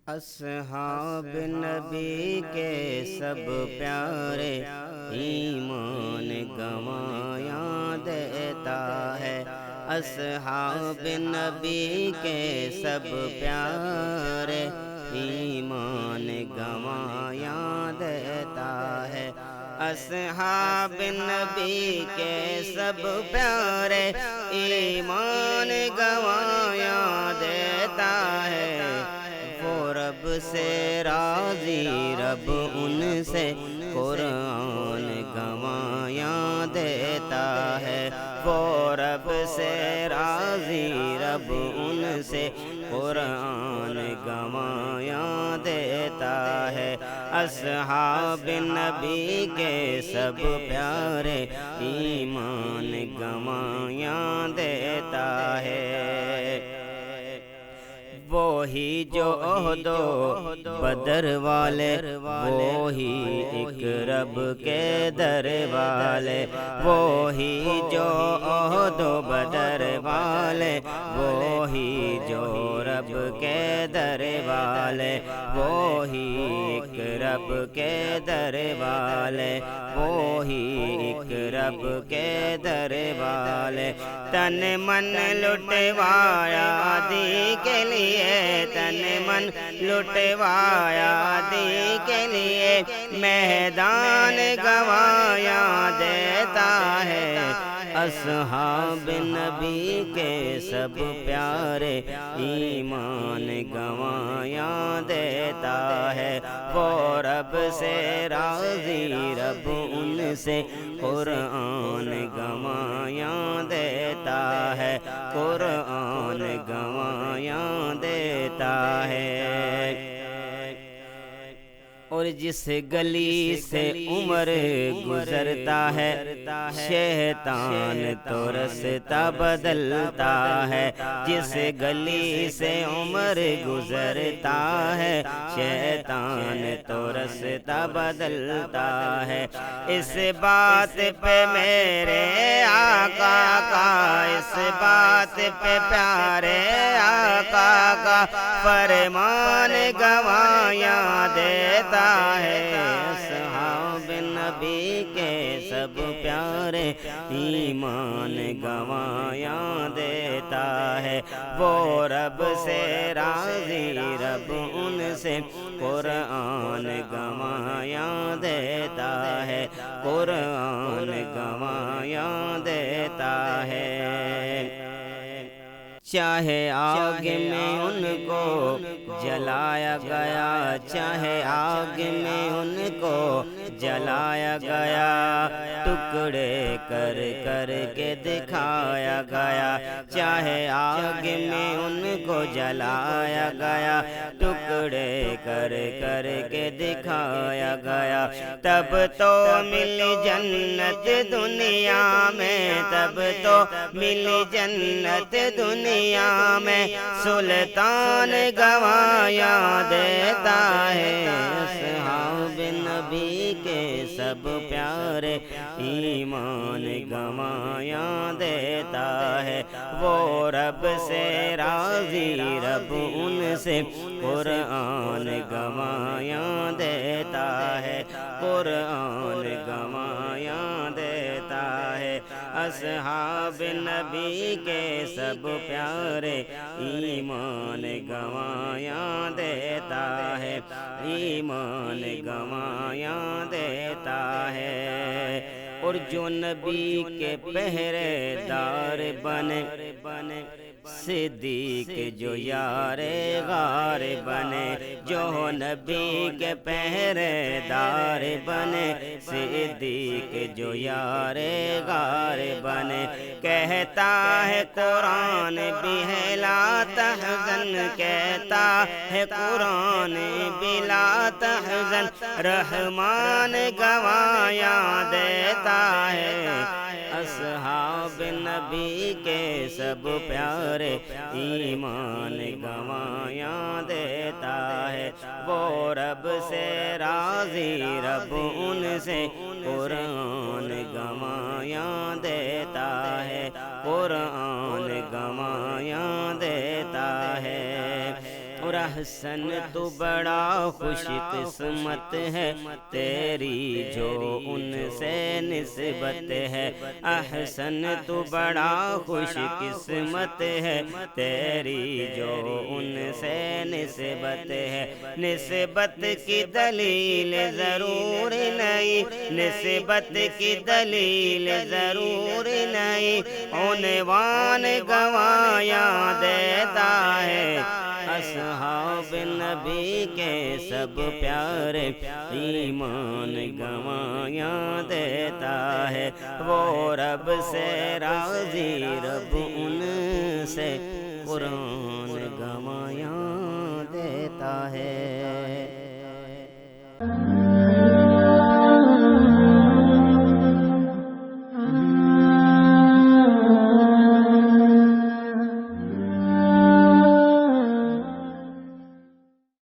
اصحاب نبی کے سب پیارے، ایمان گوایاں دیتا ہے۔ اصحاب نبی کے سب پیارے، ایمان گوایاں دیتا ہے۔ اصحاب نبی کے سب پیارے، ایمان گوایاں دیتا ہے۔ وہ رب سے راضی، رب ان سے قرآن گوایاں دیتا ہے۔ وہ رب سے راضی، رب ان سے قرآن گوایاں دیتا ہے۔ اصحاب نبی کے سب پیارے، ایمان گوایاں دیتا ہے۔ وہی جو عہد و بدر والے، وہی ایک رب کے در والے۔ وہی جو عہد و بدر والے، وہی جو رب کے در والے۔ وہی ایک رب کے در والے، وہی ایک رب کے در والے۔ تن من لٹوایا دی کے لیے، تن من لٹوایا دی کے لیے، میدان گوایاں دیتا ہے۔ اصحاب نبی کے سب پیارے، ایمان گوایاں دیتا ہے۔ وہ رب سے راضی، رب ان سے قرآن گوایاں دیتا ہے، قرآن گوایاں دیتا ہے۔ اور جس گلی سے عمر گزرتا ہے، شیطان تو رستہ بدلتا ہے۔ جس گلی سے عمر گزرتا ہے، شیطان تو رستہ بدلتا ہے۔ اس بات پہ میرے آقا کا، اس بات پہ پیارے آقا کا فرمان گوایاں دیتا ہے۔ اصحاب نبی کے سب پیارے، ایمان گوایاں دیتا ہے۔ وہ رب سے راضی، رب ان سے قرآن گوایاں دیتا ہے، قرآن گوایاں دیتا ہے۔ چاہے آگ میں ان کو جلایا گیا، چاہے آگ میں ان کو جلایا گیا، ٹکڑے کر کر کے دکھایا گیا۔ چاہے آگ میں ان کو جلایا گیا، ٹکڑے کر کر کے دکھایا گیا۔ تب تو ملی جنت دنیا میں، تب تو ملی جنت دنیا میں، سلطان گوایاں دیتا ہے۔ اصحاب نبی کے سب پیارے، ایمان گوایاں دیتا ہے۔ وہ رب سے راضی، رب ان سے قرآن گوایاں دیتا ہے، قرآن گوایاں دیتا ہے۔ اصحاب نبی کے سب پیارے، ایمان گوایاں دیتا ہے، ایمان گوایاں دیتا ہے۔ اور جو نبی کے پہرے دار بنے، صدیق جو یار غار بنے، جو نبی کے پہرے دار بنے، صدیق جو یار غار بنے۔ کہتا ہے قرآن بھی ہے لا تحزن، کہتا ہے قرآن بھی لا تحزن، رحمان گوایاں دیتا ہے۔ اصحاب نبی کے سب پیارے، ایمان گوایاں دیتا ہے۔ وہ رب سے راضی، رب ان سے قرآن گوایاں دیتا ہے، قرآن گوایاں دیتا ہے۔ اور احسن تو بڑا خوش قسمت ہے تیری جو ان سے نسبت ہے، احسن تو بڑا خوش قسمت ہے تیری جو ان سے نسبت ہے۔ نسبت کی دلیل ضرور نہیں، نسبت کی دلیل ضرور نہیں، عنوان گواہیاں دیتا ہے، اصحاب نبی کے سب پیارے، ایمان گواہیاں دیتا ہے، وہ رب سے راضی رب ان سے قرآن گواہیاں دیتا ہے۔